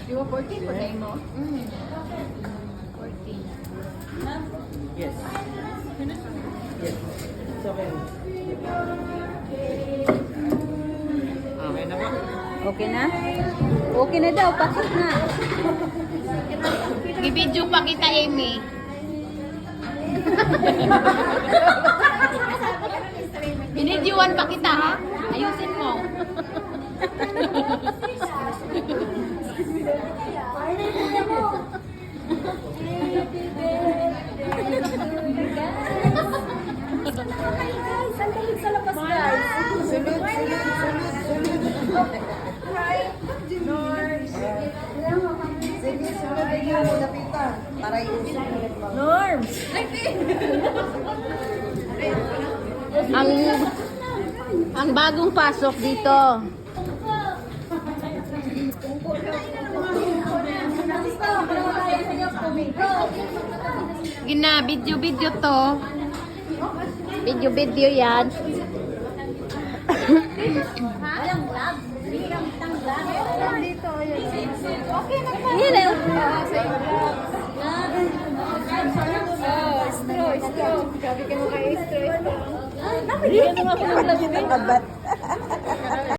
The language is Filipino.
Di ba 14 po tayo mo? 14. Yes. Yes. It's okay. Okay na ba? Okay na? Okay na daw, pasok na. I-video pa kita, Amy. Binidyoan pa kita, ha? Ayusin mo. Sandali sa labas, guys. Sunod. Hi, Norms. Sige, sunod na yun. Lapitan. Para iusap ulit mo. Norms. Ang bagong pasok dito. Gina, video to. Video yan. Walang vlog. Dito, yun. Okay na pa. Hindi na yun. Straw. Sabi ka mo kay straw. Dapat hindi ka naman vlog.